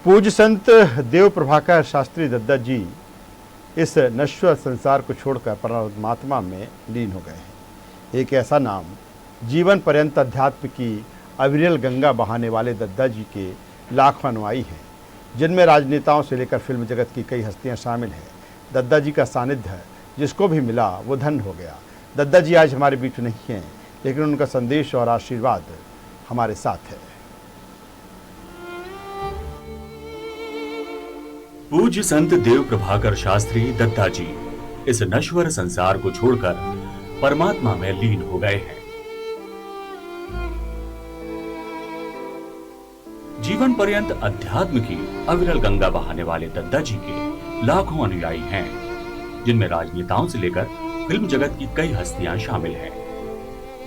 पूज्य संत देव प्रभाकर शास्त्री दद्दा जी इस नश्वर संसार को छोड़कर परमात्मा में लीन हो गए हैं। एक ऐसा नाम जीवन पर्यंत अध्यात्म की अविरल गंगा बहाने वाले दद्दा जी के लाखों अनुयायी हैं, जिनमें राजनेताओं से लेकर फिल्म जगत की कई हस्तियां शामिल हैं। दद्दा जी का सानिध्य जिसको भी मिला वो धन्य हो गया। दद्दा जी आज हमारे बीच नहीं हैं, लेकिन उनका संदेश और आशीर्वाद हमारे साथ है। पूज्य संत देव प्रभाकर शास्त्री दद्दा जी इस नश्वर संसार को छोड़कर परमात्मा में लीन हो गए हैं। जीवन पर्यंत अध्यात्म की अविरल गंगा बहाने वाले दद्दा जी के लाखों अनुयायी हैं, जिनमें राजनेताओं से लेकर फिल्म जगत की कई हस्तियां शामिल हैं।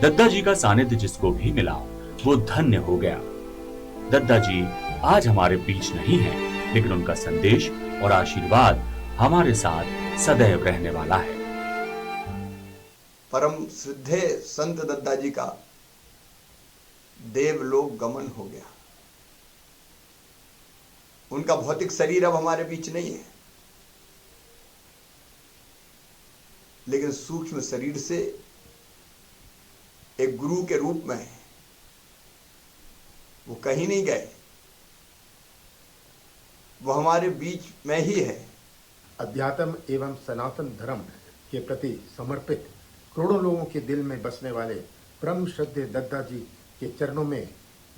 दद्दा जी का सानिध्य जिसको भी मिला वो धन्य हो गया। दद्दा जी आज हमारे बीच नहीं है, लेकिन उनका संदेश और आशीर्वाद हमारे साथ सदैव रहने वाला है। परम श्रद्धेय संत दद्दा जी का देवलोक गमन हो गया। उनका भौतिक शरीर अब हमारे बीच नहीं है, लेकिन सूक्ष्म शरीर से एक गुरु के रूप में है। वो कहीं नहीं गए, वो हमारे बीच में ही है। अध्यात्म एवं सनातन धर्म के प्रति समर्पित करोड़ों लोगों के दिल में बसने वाले परम श्रद्धेय दद्दा जी के चरणों में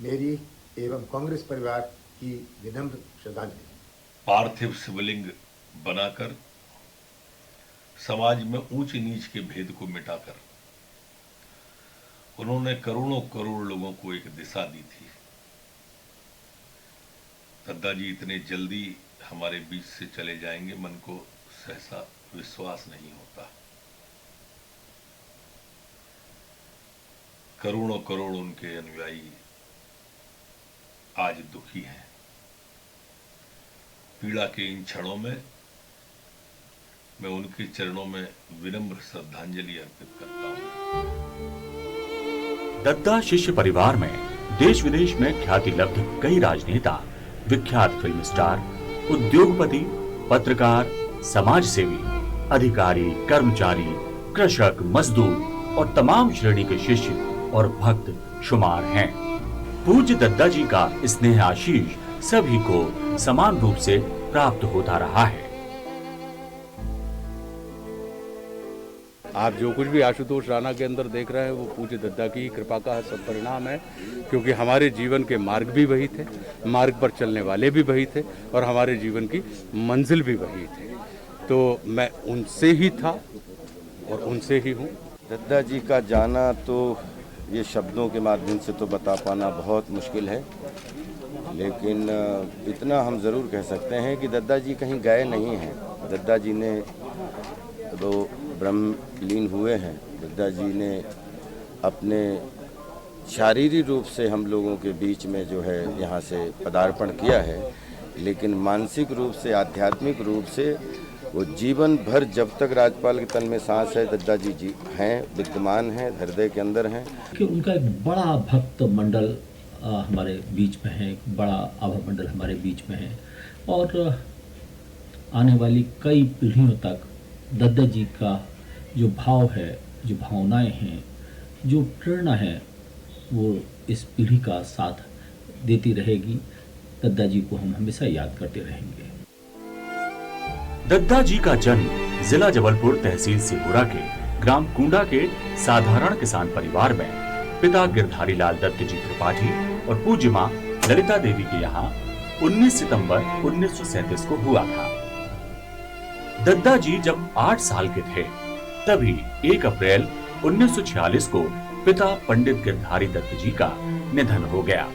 मेरी एवं कांग्रेस परिवार की विनम्र श्रद्धांजलि। पार्थिव शिवलिंग बनाकर समाज में ऊंच नीच के भेद को मिटाकर उन्होंने करोड़ों करोड़ लोगों को एक दिशा दी थी। दद्दा जी इतने जल्दी हमारे बीच से चले जाएंगे, मन को सहसा विश्वास नहीं होता। करोड़ों करोड़ उनके अनुयायी आज दुखी हैं। पीड़ा के इन क्षणों में मैं उनके चरणों में विनम्र श्रद्धांजलि अर्पित करता हूं। दद्दा शिष्य परिवार में देश विदेश में ख्याति लब्ध कई राजनेता, विख्यात फिल्म स्टार, उद्योगपति, पत्रकार, समाज सेवी, अधिकारी, कर्मचारी, कृषक, मजदूर और तमाम श्रेणी के शिष्य और भक्त शुमार हैं। पूज्य दद्दा जी का स्नेह आशीष सभी को समान रूप से प्राप्त होता रहा है। आप जो कुछ भी आशुतोष राणा के अंदर देख रहे हैं वो पूज्य दद्दा की कृपा का सब परिणाम है, क्योंकि हमारे जीवन के मार्ग भी वही थे, मार्ग पर चलने वाले भी वही थे और हमारे जीवन की मंजिल भी वही थे। तो मैं उनसे ही था और उनसे ही हूँ। दद्दा जी का जाना तो ये शब्दों के माध्यम से तो बता पाना बहुत मुश्किल है, लेकिन इतना हम ज़रूर कह सकते हैं कि दद्दा जी कहीं गए नहीं हैं। दद्दा जी ने वो ब्रह्मलीन हुए हैं। दद्दा जी ने अपने शारीरिक रूप से हम लोगों के बीच में जो है यहाँ से पदार्पण किया है, लेकिन मानसिक रूप से, आध्यात्मिक रूप से वो जीवन भर जब तक राजपाल के तन में सांस है दद्दा जी हैं, विद्यमान हैं, हृदय के अंदर हैं। कि उनका एक बड़ा भक्त मंडल हमारे बीच में है, एक बड़ा आभा मंडल हमारे बीच में है और आने वाली कई पीढ़ियों तक दद्दा जी का जो भाव है, जो भावनाएं हैं, जो प्रेरणा है, वो इस पीढ़ी का साथ देती रहेगी। दद्दा जी को हम हमेशा याद करते रहेंगे। दद्दा जी का जन्म जिला जबलपुर, तहसील सिहोरा के ग्राम कुंडा के साधारण किसान परिवार में पिता गिरधारी लाल दत्त जी त्रिपाठी और पूज्य मां ललिता देवी के यहाँ 19 सितंबर 1937 को हुआ था। दद्दा जी जब 8 साल के थे तभी 1 अप्रैल 1946 को पिता पंडित गिरधारी दत्त जी का निधन हो गया।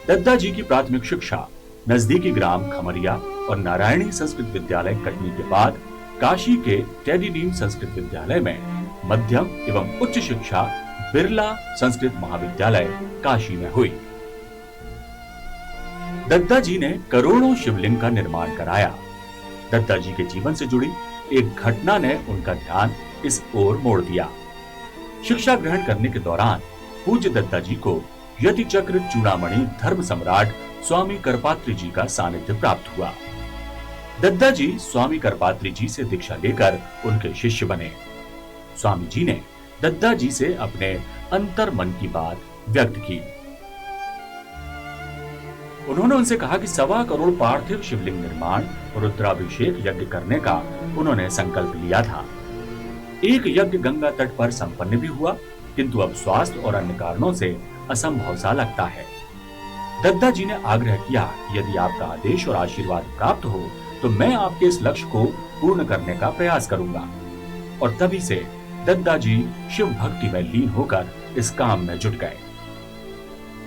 दद्दा जी की प्राथमिक शिक्षा नजदीकी ग्राम खमरिया और नारायणी संस्कृत विद्यालय कटनी के बाद काशी के टेडी डीम संस्कृत विद्यालय में मध्यम एवं उच्च शिक्षा बिरला संस्कृत महाविद्यालय काशी में हुई। दद्दा जी ने करोड़ों शिवलिंग का निर्माण कराया। दद्दा जी के जीवन से जुड़ी एक घटना ने उनका ध्यान इस ओर मोड़ दिया। शिक्षा ग्रहण करने के दौरान पूज्य दत्ता जी को यति चक्र चूड़ामणि धर्म सम्राट स्वामी करपात्री जी का सानिध्य प्राप्त हुआ। दद्दा जी स्वामी करपात्री जी से दीक्षा लेकर उनके शिष्य बने। स्वामी जी ने दद्दा जी से अपने अंतर मन की बात व्यक्त की। उन्होंने उनसे कहा कि 1.25 करोड़ पार्थिव शिवलिंग निर्माण और रुद्राभिषेक यज्ञ करने का उन्होंने संकल्प लिया था। एक यज्ञ गंगा तट पर संपन्न भी हुआ, किंतु अब स्वास्थ्य और अन्य कारणों से असंभव सा लगता है। दद्दा जी ने आग्रह किया, यदि आपका आदेश और आशीर्वाद प्राप्त हो तो मैं आपके इस लक्ष्य को पूर्ण करने का प्रयास करूंगा। और तभी से दद्दा जी शिव भक्ति में लीन होकर इस काम में जुट गए।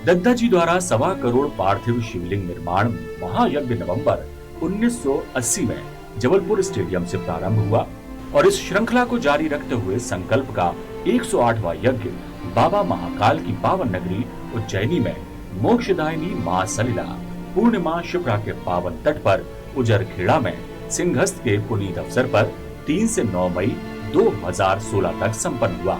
दद्दा जी द्वारा 1.25 करोड़ पार्थिव शिवलिंग निर्माण महायज्ञ नवंबर 1980 में जबलपुर स्टेडियम से प्रारंभ हुआ और इस श्रृंखला को जारी रखते हुए संकल्प का 108वां यज्ञ बाबा महाकाल की पावन नगरी उज्जैनी में मोक्षदायिनी मां सलिला पूर्णिमा शिप्रा के पावन तट पर उजरखेड़ा में सिंहस्थ के पुनीत अवसर पर 3 से 9 मई 2016 तक संपन्न हुआ।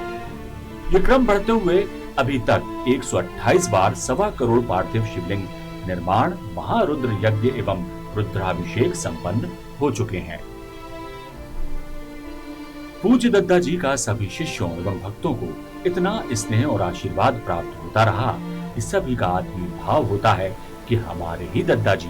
ये क्रम बढ़ते हुए अभी तक 128 बार 1.25 करोड़ पार्थिव शिवलिंग निर्माण महारुद्र यज्ञ एवं रुद्राभिषेक संपन्न हो चुके हैं। पूज्य दद्दा जी का सभी शिष्यों एवं भक्तों को इतना स्नेह और आशीर्वाद प्राप्त होता रहा कि सभी का आत्मीय भाव होता है कि हमारे ही दद्दा जी